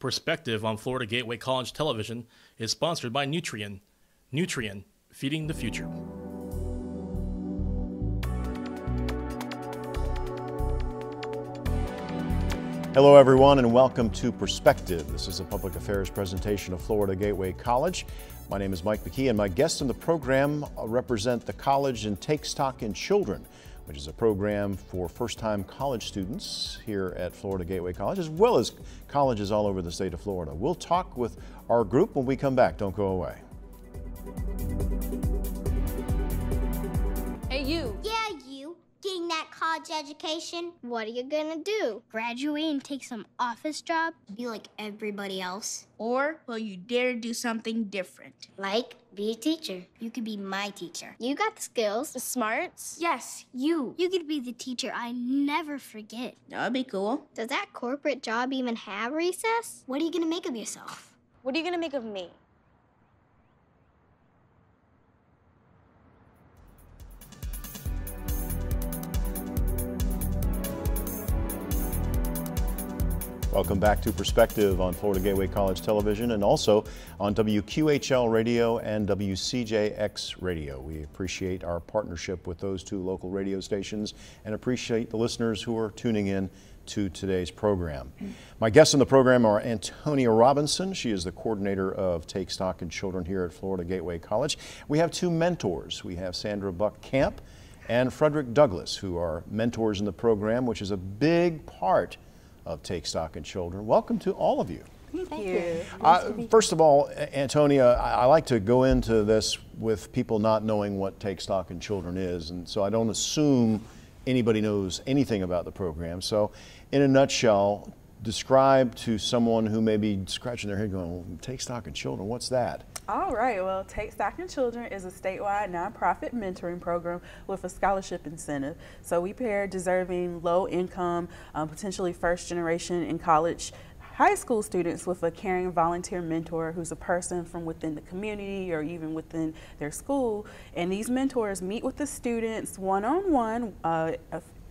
Perspective on Florida Gateway College Television is sponsored by Nutrien. Nutrien, feeding the future. Hello everyone and welcome to Perspective. This is a public affairs presentation of Florida Gateway College. My name is Mike McKee and my guests in the program represent the College and Take Stock in Children, which is a program for first-time college students here at Florida Gateway College, as well as colleges all over the state of Florida. We'll talk with our group when we come back. Don't go away. Hey, you. Yeah, you. Getting that college education? What are you gonna do? Graduate and take some office job? Be like everybody else? Or will you dare do something different? Like, be a teacher. You could be my teacher. You got the skills, the smarts. Yes, you. You could be the teacher I never forget. That'd be cool. Does that corporate job even have recess? What are you gonna make of yourself? What are you gonna make of me? Welcome back to Perspective on Florida Gateway College Television and also on WQHL Radio and WCJX Radio. We appreciate our partnership with those two local radio stations and appreciate the listeners who are tuning in to today's program. My guests in the program are Antonia Robinson. She is the coordinator of Take Stock in Children here at Florida Gateway College. We have two mentors. We have Sandra Buck Camp and Frederick Douglas, who are mentors in the program, which is a big part of Take Stock in Children. Welcome to all of you. Thank you. First of all, Antonia, I like to go into this with people not knowing what Take Stock in Children is, and so I don't assume anybody knows anything about the program. So in a nutshell, describe to someone who may be scratching their head going, well, Take Stock in Children, what's that? All right, well, Take Stock in Children is a statewide nonprofit mentoring program with a scholarship incentive. So we pair deserving, low-income, potentially first-generation in college high school students with a caring volunteer mentor who's a person from within the community or even within their school. And these mentors meet with the students one-on-one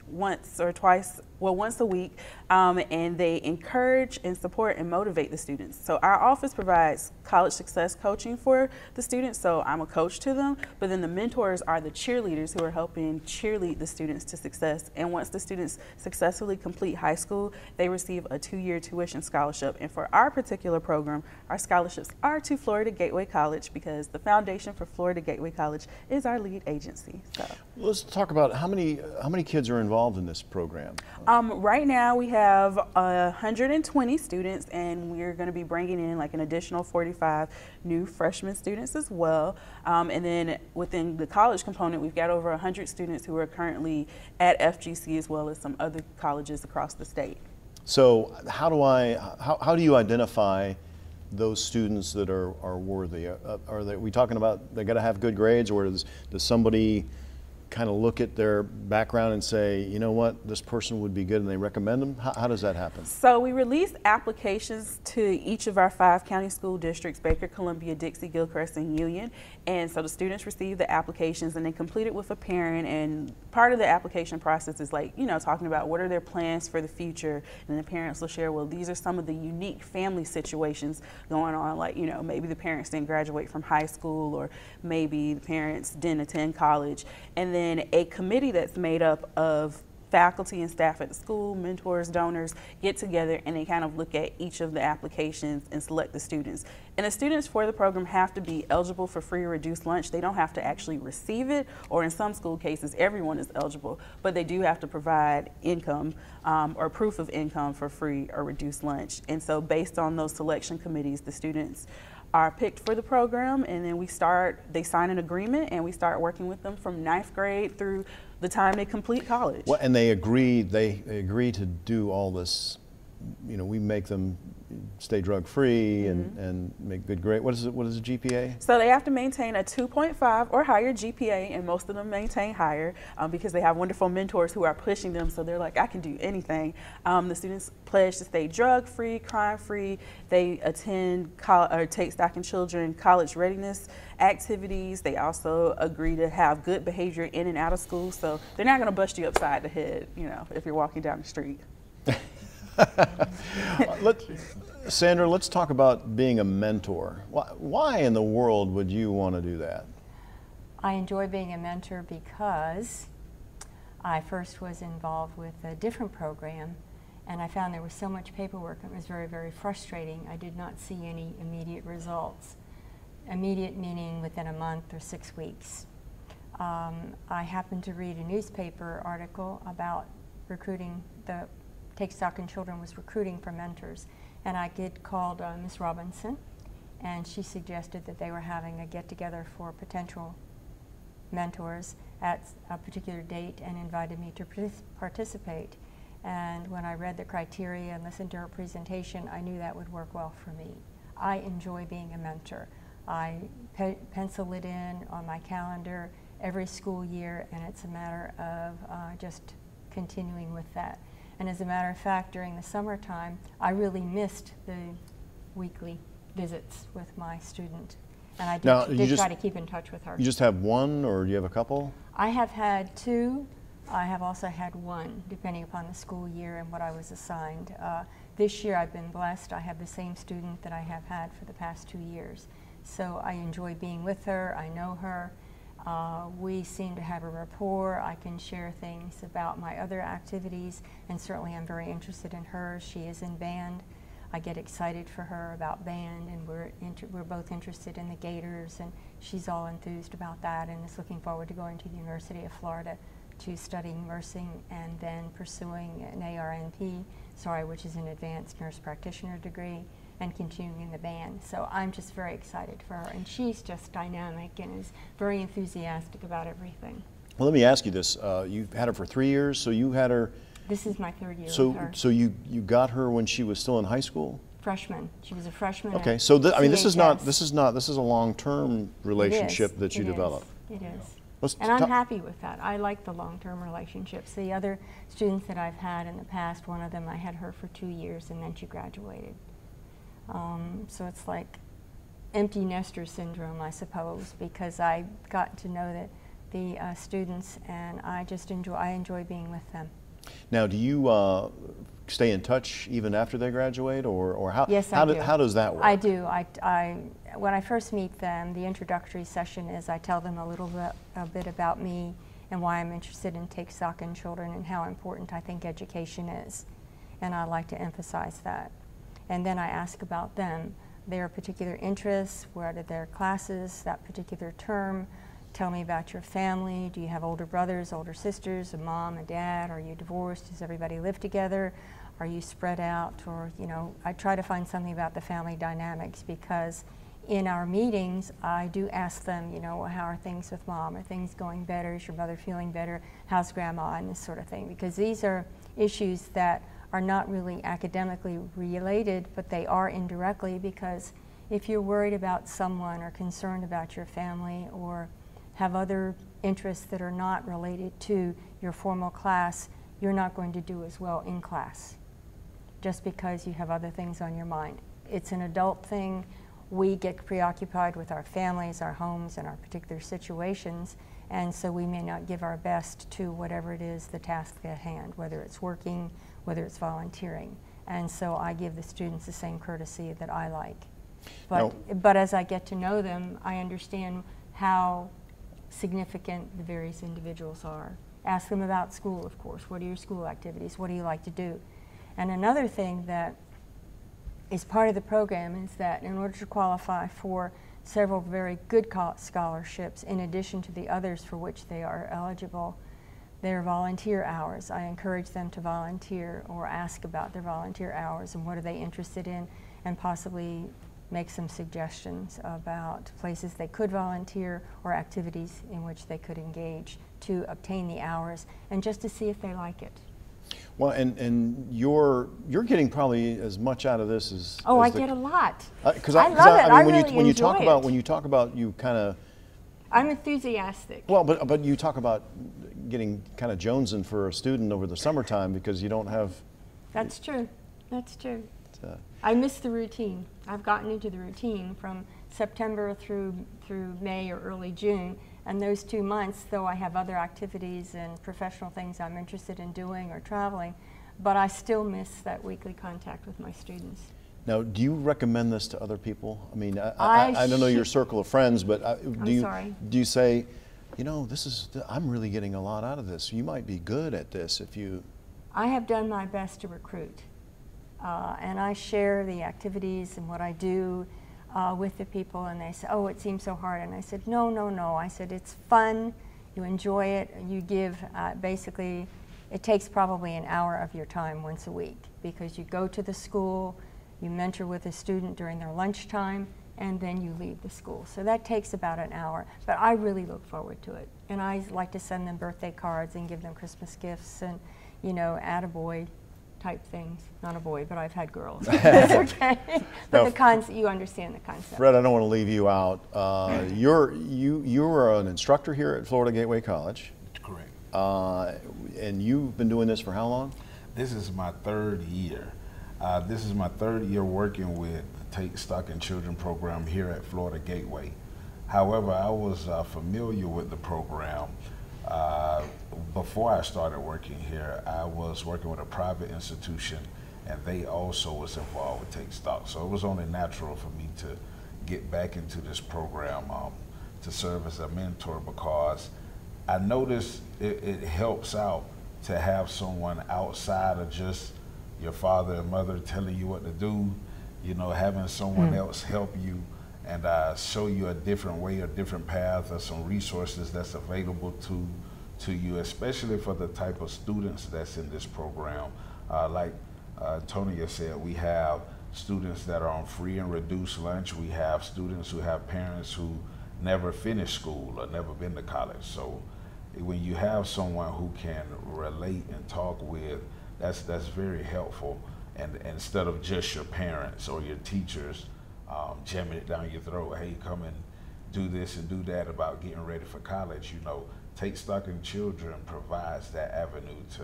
once or twice, well, once a week, and they encourage and support and motivate the students. So our office provides college success coaching for the students, so I'm a coach to them, but then the mentors are the cheerleaders who are helping cheerlead the students to success. And once the students successfully complete high school, they receive a 2-year tuition scholarship. And for our particular program, our scholarships are to Florida Gateway College because the Foundation for Florida Gateway College is our lead agency. So let's talk about how many kids are involved in this program. Right now we have 120 students, and we're going to be bringing in like an additional 45 new freshman students as well. And then within the college component, we've got over 100 students who are currently at FGC as well as some other colleges across the state. So how do you identify those students that are worthy? Are we talking about they got to have good grades, or does somebody kind of look at their background and say, you know what, this person would be good, and they recommend them? How does that happen? So we release applications to each of our 5 county school districts, Baker, Columbia, Dixie, Gilchrist, and Union. And so the students receive the applications and they complete it with a parent, and part of the application process is like, you know, talking about what are their plans for the future, and the parents will share, well, these are some of the unique family situations going on, like, you know, maybe the parents didn't graduate from high school, or maybe the parents didn't attend college. And then a committee that's made up of faculty and staff at the school, mentors, donors, get together and they kind of look at each of the applications and select the students. And the students for the program have to be eligible for free or reduced lunch. They don't have to actually receive it, or in some school cases, everyone is eligible, but they do have to provide income or proof of income for free or reduced lunch. And so based on those selection committees, the students are picked for the program, and then they sign an agreement and we start working with them from 9th grade through the time they complete college. Well, and they agree to do all this, you know, we make them stay drug free and make good grade. What is the GPA? So they have to maintain a 2.5 or higher GPA, and most of them maintain higher because they have wonderful mentors who are pushing them, so they're like, I can do anything. The students pledge to stay drug free, crime free. They attend Take Stock in Children college readiness activities. They also agree to have good behavior in and out of school, so they're not going to bust you upside the head, you know, if you're walking down the street. Sandra, let's talk about being a mentor. Why in the world would you want to do that? I enjoy being a mentor because I first was involved with a different program, and I found there was so much paperwork. It was very, very frustrating. I did not see any immediate results. Immediate meaning within a month or 6 weeks. I happened to read a newspaper article about recruiting. The Take Stock in Children was recruiting for mentors, and I called Ms. Robinson, and she suggested that they were having a get-together for potential mentors at a particular date and invited me to participate. And when I read the criteria and listened to her presentation, I knew that would work well for me. I enjoy being a mentor. I pencil it in on my calendar every school year, and it's a matter of just continuing with that. And as a matter of fact, during the summertime, I really missed the weekly visits with my student. And I did try to keep in touch with her. You just have one, or do you have a couple? I have had 2. I have also had 1, depending upon the school year and what I was assigned. This year I've been blessed. I have the same student that I have had for the past 2 years. So I enjoy being with her. I know her. We seem to have a rapport. I can share things about my other activities, and certainly I'm very interested in her. She is in band. I get excited for her about band, and we're both interested in the Gators, and she's all enthused about that and is looking forward to going to the University of Florida to study nursing and then pursuing an ARNP, which is an advanced nurse practitioner degree, and continuing in the band. So I'm just very excited for her, and she's just dynamic and is very enthusiastic about everything. Well, let me ask you this. You've had her for 3 years, so you had her... This is my 3rd year so, with her. So you got her when she was still in high school? Freshman. She was a freshman. Okay, so I mean, this is CHS. a long-term relationship that you develop. It is. Let's And I'm happy with that. I like the long-term relationships. The other students that I've had in the past, one of them, I had her for 2 years, and then she graduated. So it's like empty nester syndrome, I suppose, because I got to know the students, and I enjoy being with them. Now, do you stay in touch even after they graduate, or how? Yes, I do. How does that work? I do. When I first meet them, the introductory session is I tell them a bit about me and why I'm interested in Take Stock in Children and how important I think education is, and I like to emphasize that. And then I ask about them, their particular interests, what are their classes that particular term. Tell me about your family. Do you have older brothers, older sisters, a mom, a dad? Are you divorced? Does everybody live together? Are you spread out? Or, I try to find something about the family dynamics, because in our meetings, I do ask them, how are things with mom? Are things going better? Is your mother feeling better? How's grandma? And this sort of thing. Because these are issues that are not really academically related, but they are indirectly, because if you're worried about someone or concerned about your family or have other interests that are not related to your formal class, you're not going to do as well in class, just because you have other things on your mind. It's an adult thing. We get preoccupied with our families, our homes, and our particular situations, and so we may not give our best to whatever it is, the task at hand, whether it's working, whether it's volunteering. And so I give the students the same courtesy that I like. But as I get to know them, I understand how significant the various individuals are. Ask them about school, of course. What are your school activities? What do you like to do? And another thing that is part of the program is that in order to qualify for several very good scholarships, in addition to the others for which they are eligible, their volunteer hours. I encourage them to volunteer or ask about their volunteer hours and what are they interested in, and possibly make some suggestions about places they could volunteer or activities in which they could engage to obtain the hours, and just to see if they like it. Well, and you're getting probably as much out of this as I get a lot. Because I love it. I really when you talk enjoy it. when you talk about you kind of. I'm enthusiastic. Well, but you talk about getting kind of jonesing for a student over the summertime because you don't have. That's true. That's true. I miss the routine. I've gotten into the routine from September through May or early June, and those 2 months, though I have other activities and professional things I'm interested in doing or traveling, but I still miss that weekly contact with my students. Now, do you recommend this to other people? I mean, I don't know your circle of friends, but do you say, you know, I'm really getting a lot out of this. You might be good at this if you... I have done my best to recruit, and I share the activities and what I do with the people, and they say, oh, it seems so hard. And I said, no, no, no. I said, it's fun. You enjoy it. You give, basically, it takes probably an hour of your time once a week, because you go to the school, you mentor with a student during their lunchtime, and then you leave the school. So that takes about an hour, but I really look forward to it. And I like to send them birthday cards and give them Christmas gifts and, you know, attaboy type things. Not a boy, but I've had girls. That's okay. But now, you understand the concept. Fred, I don't want to leave you out. You were an instructor here at Florida Gateway College. Correct. And you've been doing this for how long? This is my third year. This is my third year working with the Take Stock in Children program here at Florida Gateway. However, I was familiar with the program. Before I started working here, I was working with a private institution, and they also was involved with Take Stock. So it was only natural for me to get back into this program to serve as a mentor, because I noticed it helps out to have someone outside of just your father and mother telling you what to do, you know, having someone else help you and show you a different way, a different path, or some resources that's available to you, especially for the type of students that's in this program. Like Tonya said, we have students that are on free and reduced lunch. We have students who have parents who never finished school or never been to college. So when you have someone who can relate and talk with, that's very helpful. And instead of just your parents or your teachers jamming it down your throat, hey, come and do this and do that about getting ready for college, you know, Take Stock in Children provides that avenue to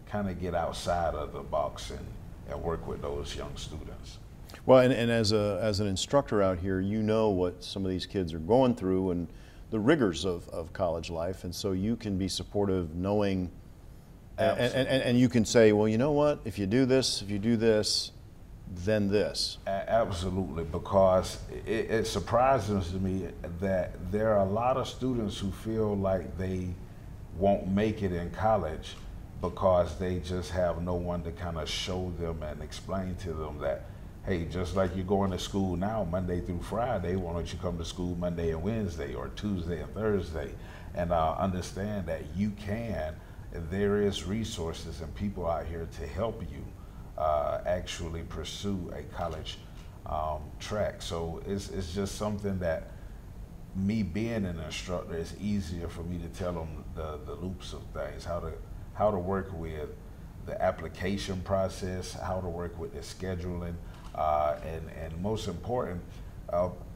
kind of get outside of the box and work with those young students. Well, and as an instructor out here, you know what some of these kids are going through and the rigors of college life, and so you can be supportive knowing, and you can say, well, you know what, if you do this, then this. Absolutely, because it surprises me that there are a lot of students who feel like they won't make it in college because they just have no one to kind of show them and explain to them that, hey, just like you're going to school now Monday through Friday, why don't you come to school Monday and Wednesday or Tuesday and Thursday, and understand that you can, and there is resources and people out here to help you actually pursue a college track. So it's just something that, me being an instructor, it's easier for me to tell them the loops of things, how to work with the application process, how to work with the scheduling, and most important,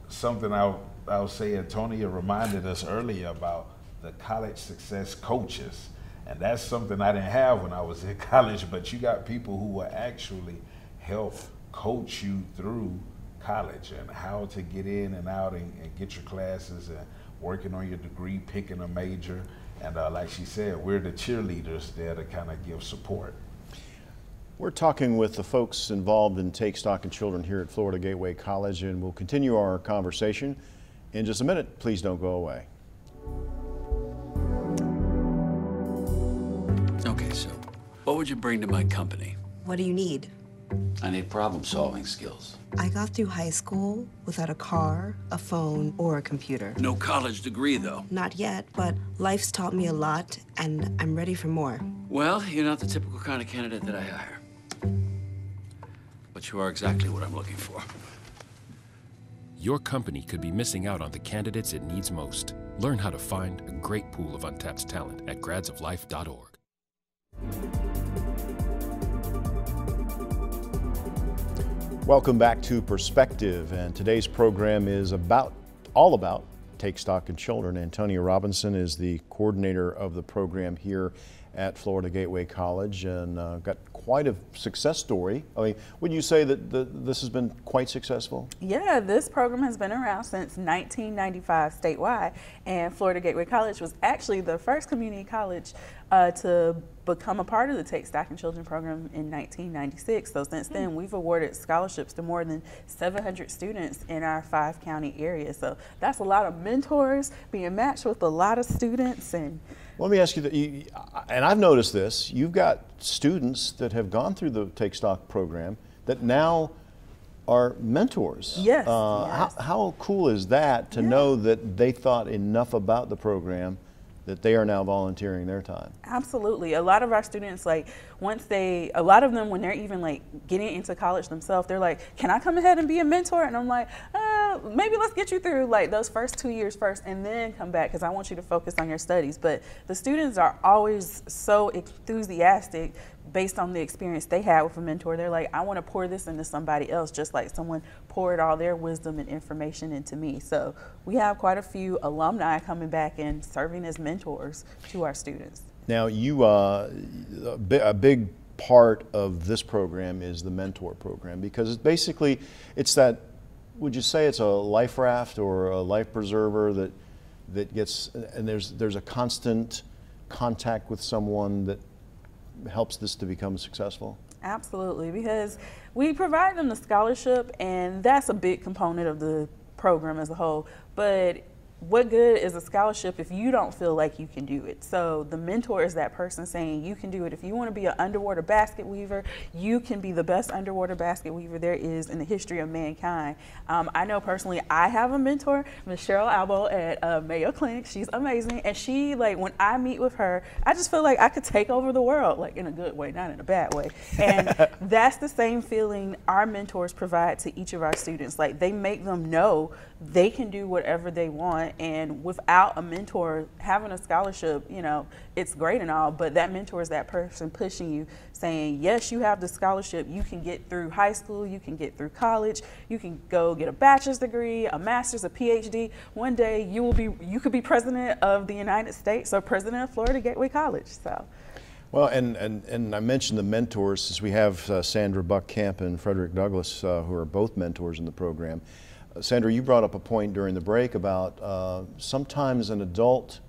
something I'll say, Antonia reminded us earlier about the college success coaches. And that's something I didn't have when I was in college, but you got people who will actually help coach you through college and how to get in and out and get your classes and working on your degree, picking a major. And like she said, we're the cheerleaders there to kind of give support. We're talking with the folks involved in Take Stock in Children here at Florida Gateway College, and we'll continue our conversation in just a minute. Please don't go away. Okay, so what would you bring to my company? What do you need? I need problem-solving skills. I got through high school without a car, a phone, or a computer. No college degree, though. Not yet, but life's taught me a lot, and I'm ready for more. Well, you're not the typical kind of candidate that I hire. But you are exactly what I'm looking for. Your company could be missing out on the candidates it needs most. Learn how to find a great pool of untapped talent at gradsoflife.org. Welcome back to Perspective, and today's program is all about Take Stock in Children. Antonia Robinson is the coordinator of the program here at Florida Gateway College, and got quite a success story. I mean, would you say that this has been quite successful? Yeah, this program has been around since 1995 statewide, and Florida Gateway College was actually the first community college to become a part of the Take Stock in Children program in 1996. So since then, we've awarded scholarships to more than 700 students in our 5-county area. So that's a lot of mentors being matched with a lot of students. And let me ask you that, and I've noticed this, you've got students that have gone through the Take Stock program that now are mentors. Yes. How cool is that to know that they thought enough about the program that they are now volunteering their time? Absolutely. A lot of our students, like, a lot of them, when they're even like getting into college themselves, they're like, can I come ahead and be a mentor? And I'm like, maybe let's get you through like those first 2 years first and then come back, because I want you to focus on your studies. But the students are always so enthusiastic based on the experience they had with a mentor. They're like, I want to pour this into somebody else, just like someone poured all their wisdom and information into me. So we have quite a few alumni coming back and serving as mentors to our students. Now, a big part of this program is the mentor program, because basically it's that, would you say it's a life raft or a life preserver that gets, and there's a constant contact with someone that helps this to become successful? Absolutely, because we provide them the scholarship, and that's a big component of the program as a whole. But what good is a scholarship if you don't feel like you can do it? So the mentor is that person saying you can do it. If you want to be an underwater basket weaver, you can be the best underwater basket weaver there is in the history of mankind. I know personally I have a mentor, Ms. Cheryl Albo at Mayo Clinic. She's amazing, and she, like, when I meet with her, I just feel like I could take over the world, like in a good way, not in a bad way. And that's the same feeling our mentors provide to each of our students. Like, they make them know they can do whatever they want, and without a mentor, having a scholarship, you know, it's great and all, but that mentor is that person pushing you, saying, yes, you have the scholarship, you can get through high school, you can get through college, you can go get a bachelor's degree, a master's, a PhD. One day you could be president of the United States or president of Florida Gateway College. So. Well, and I mentioned the mentors, since we have Sandra Buck-Camp and Frederick Douglass, who are both mentors in the program. Sandra, you brought up a point during the break about sometimes an adult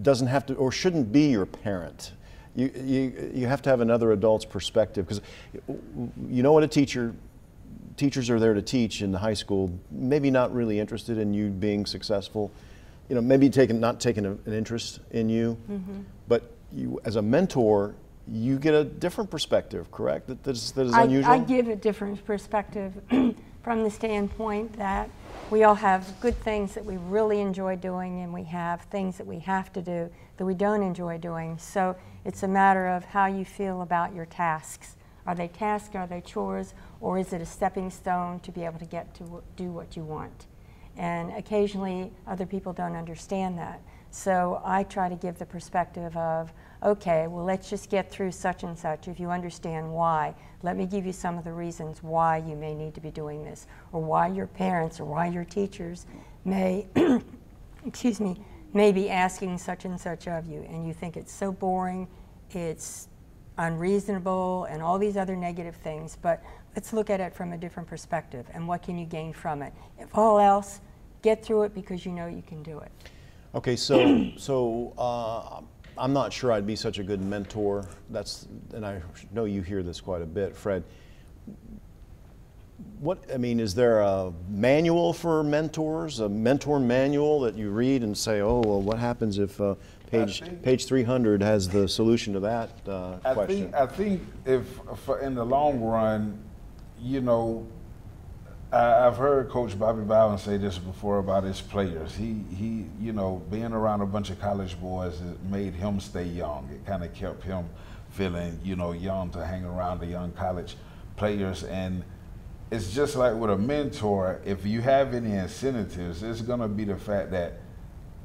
doesn't have to or shouldn't be your parent. You have to have another adult's perspective, because you know what teachers are there to teach in the high school, maybe not really interested in you being successful, you know, maybe not taking an interest in you, but you as a mentor, you get a different perspective, correct? That is unusual? I give a different perspective from the standpoint that we all have good things that we really enjoy doing, and we have things that we have to do that we don't enjoy doing. So it's a matter of how you feel about your tasks. Are they tasks, are they chores, or is it a stepping stone to be able to get to do what you want? And occasionally other people don't understand that. So I try to give the perspective of, okay, well, let's just get through such and such. If you understand why, let me give you some of the reasons why you may need to be doing this, or why your parents or why your teachers may, excuse me, may be asking such and such of you, and you think it's so boring, it's unreasonable, and all these other negative things. But let's look at it from a different perspective, and what can you gain from it? If all else, get through it because you know you can do it. Okay, so I'm not sure I'd be such a good mentor. And I know you hear this quite a bit, Fred. Is there a manual for mentors, a mentor manual that you read and say, oh, well, what happens if page 300 has the solution to that question? I think in the long run, you know, I've heard Coach Bobby Bowden say this before about his players. He, you know, being around a bunch of college boys, it made him stay young. It kind of kept him feeling, you know, young to hang around the young college players. And it's just like with a mentor, if you have any incentives, it's going to be the fact that,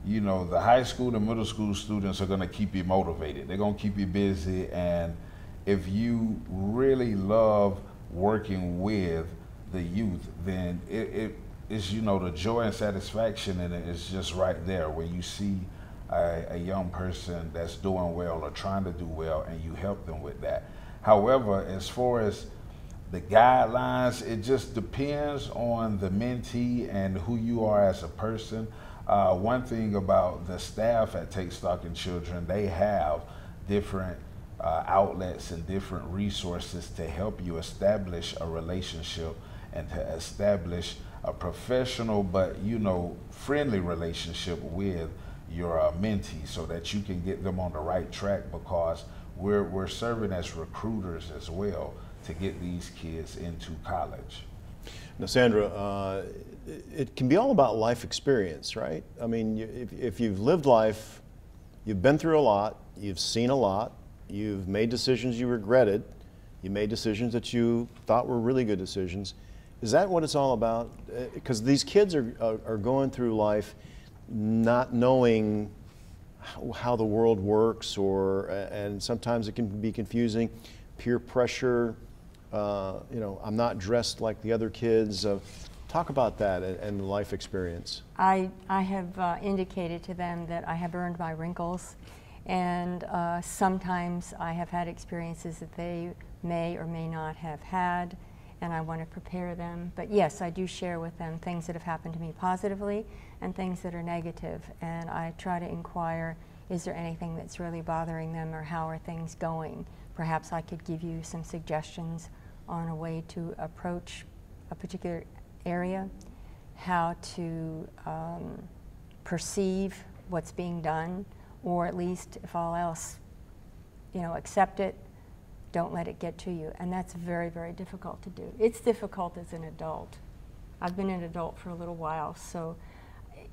you know, the high school and middle school students are going to keep you motivated. They're going to keep you busy. And if you really love working with the youth, then it is, you know, the joy and satisfaction in it is just right there when you see a young person that's doing well or trying to do well and you help them with that. However, as far as the guidelines, it just depends on the mentee and who you are as a person. One thing about the staff at Take Stock in Children, they have different outlets and different resources to help you establish a relationship and to establish a professional but friendly relationship with your mentee, so that you can get them on the right track, because we're serving as recruiters as well to get these kids into college. Now, Sandra, it can be all about life experience, right? I mean, if you've lived life, you've been through a lot, you've seen a lot, you've made decisions you regretted, you made decisions that you thought were really good decisions. Is that what it's all about? Because these kids are going through life not knowing how the world works, and sometimes it can be confusing. Peer pressure, I'm not dressed like the other kids. Talk about that and life experience. I have indicated to them that I have earned my wrinkles, and sometimes I have had experiences that they may or may not have had, and I want to prepare them. But yes, I do share with them things that have happened to me positively and things that are negative, and I try to inquire, is there anything that's really bothering them, or how are things going? Perhaps I could give you some suggestions on a way to approach a particular area, how to perceive what's being done, or at least, if all else, accept it, don't let it get to you. And that's very, very difficult to do. It's difficult as an adult. I've been an adult for a little while, so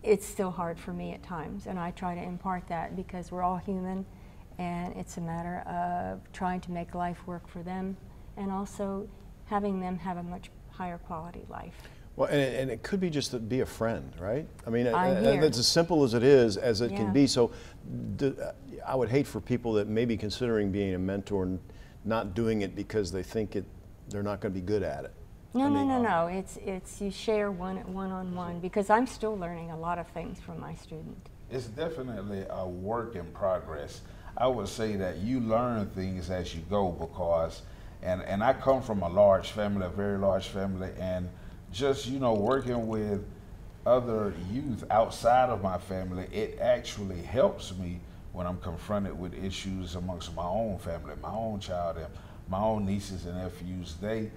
it's still hard for me at times, and I try to impart that because we're all human, and it's a matter of trying to make life work for them and also having them have a much higher quality life. Well, and it could be just to be a friend, right? I mean, it's as simple as it can be. So I would hate for people that may be considering being a mentor and not doing it because they think they're not going to be good at it. No. It's you share one-on-one, because I'm still learning a lot of things from my student. It's definitely a work in progress. I would say that you learn things as you go, because, and I come from a large family, a very large family, and just, working with other youth outside of my family, it actually helps me when I'm confronted with issues amongst my own family, my own child, and my own nieces and nephews. They,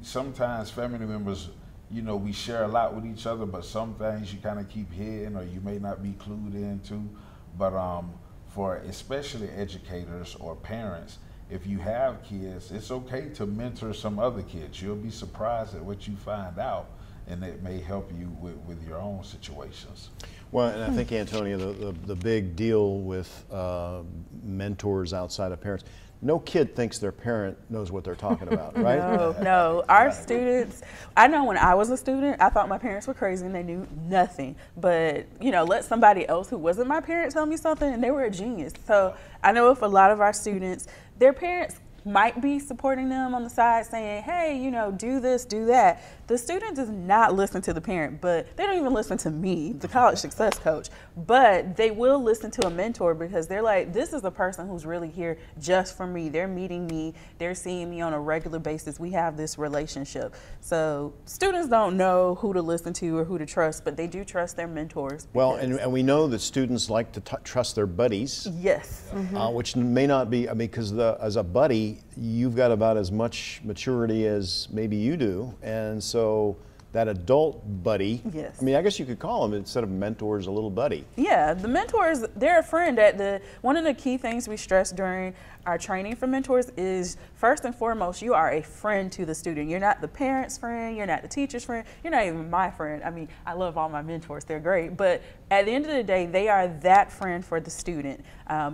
sometimes family members, we share a lot with each other, but some things you kind of keep hidden or you may not be clued into. But for especially educators or parents, if you have kids, it's okay to mentor some other kids. You'll be surprised at what you find out, and it may help you with your own situations. Well, and I think, Antonia, the big deal with mentors outside of parents, no kid thinks their parent knows what they're talking about, right? No. Our students, I know when I was a student, I thought my parents were crazy and they knew nothing. But, let somebody else who wasn't my parent tell me something, and they were a genius. So I know if a lot of our students, their parents might be supporting them on the side saying, hey, do this, do that. The student does not listen to the parent, but they don't even listen to me, the college success coach, but they will listen to a mentor, because they're like, this is a person who's really here just for me. They're meeting me. They're seeing me on a regular basis. We have this relationship. So students don't know who to listen to or who to trust, but they do trust their mentors. Well, and we know that students like to trust their buddies. Yes. Which may not be, because as a buddy, you've got about as much maturity as maybe you do, and so that adult buddy, yes. I guess you could call them, instead of mentors, a little buddy. Yeah, the mentors, they're a friend. One of the key things we stress during our training for mentors is, first and foremost, you are a friend to the student. You're not the parent's friend, you're not the teacher's friend, you're not even my friend. I love all my mentors, they're great, but at the end of the day, they are that friend for the student.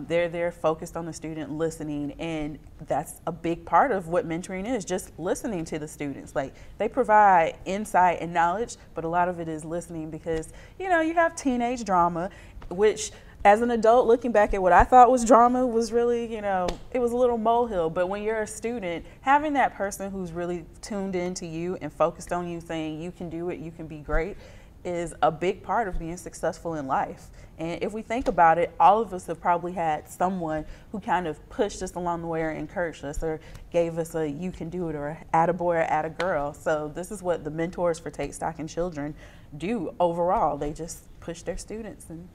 They're there focused on the student, listening, and that's a big part of what mentoring is, just listening to the students. Like, they provide insight and knowledge, but a lot of it is listening, because, you have teenage drama, which, as an adult, looking back at what I thought was drama was really, it was a little molehill. But when you're a student, having that person who's really tuned into you and focused on you, saying you can do it, you can be great, is a big part of being successful in life. And if we think about it, all of us have probably had someone who kind of pushed us along the way or encouraged us or gave us a "you can do it" or "attaboy" or "attagirl." So this is what the mentors for Take Stock in Children do overall. They just push their students. And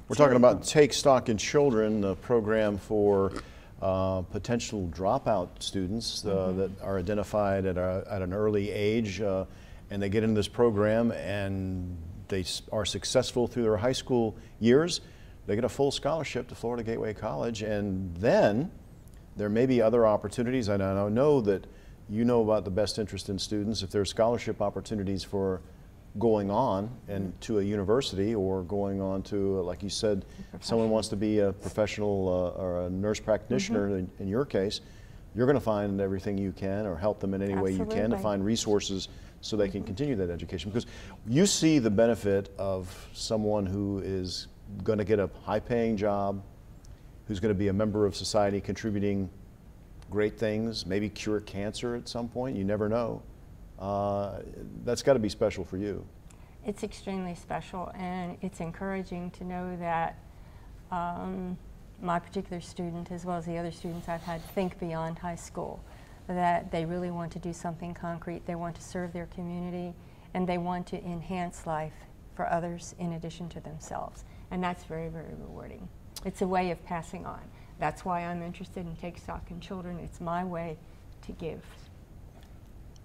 we're talking about Take Stock in Children, the program for potential dropout students that are identified at an early age, and they get into this program and they are successful through their high school years. They get a full scholarship to Florida Gateway College, and then there may be other opportunities. And I know that you know about the best interest in students. If there's scholarship opportunities for going on and to a university or going on to, like you said, someone wants to be a professional or a nurse practitioner, in your case, you're going to find everything you can or help them in any way you can to find resources so they can continue that education. Because you see the benefit of someone who is going to get a high-paying job, who's going to be a member of society contributing great things, maybe cure cancer at some point, you never know. That's got to be special for you. It's extremely special, and it's encouraging to know that my particular student, as well as the other students I've had, think beyond high school, that they really want to do something concrete, they want to serve their community, and they want to enhance life for others in addition to themselves. And that's very, very rewarding. It's a way of passing on. That's why I'm interested in Take Stock in Children. It's my way to give.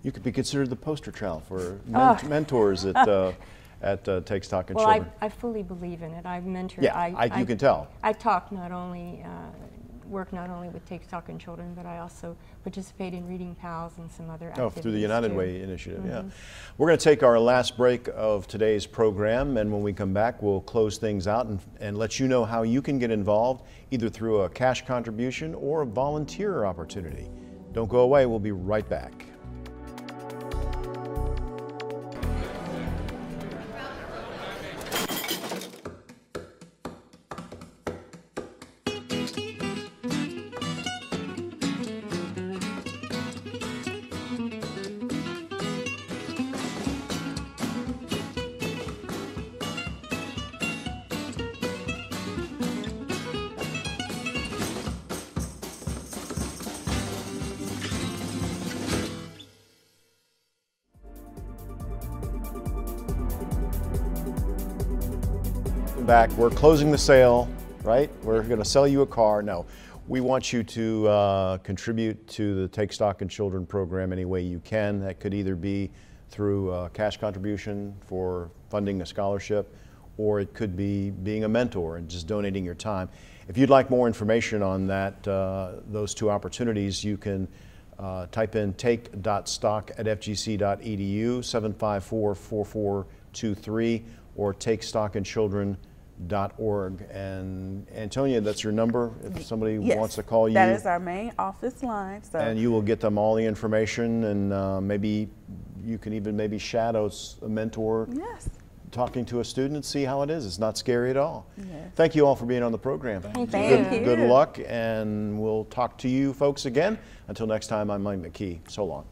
You could be considered the poster child for mentors at Take Stock in Children. Well, I fully believe in it. I've mentored. Yeah, you can tell. I talk not only, work not only with Take Stock in Children, but I also participate in Reading Pals and some other activities. Through the United Way initiative, yeah. We're going to take our last break of today's program, and when we come back, we'll close things out and let you know how you can get involved, either through a cash contribution or a volunteer opportunity. Don't go away. We'll be right back. Back. We're closing the sale, right? We're going to sell you a car. No, we want you to contribute to the Take Stock in Children program any way you can. That could either be through a cash contribution for funding a scholarship, or it could be being a mentor and just donating your time. If you'd like more information on that, those two opportunities, you can type in take.stock@fgc.edu, 754-4423, or takestockinchildren.org. And Antonia, that's your number if somebody wants to call you. That is our main office line. So. And you will get them all the information, and maybe you can even shadow a mentor talking to a student and see how it is. It's not scary at all. Yes. Thank you all for being on the program. Thank you. Good luck, and we'll talk to you folks again. Until next time, I'm Mike McKee. So long.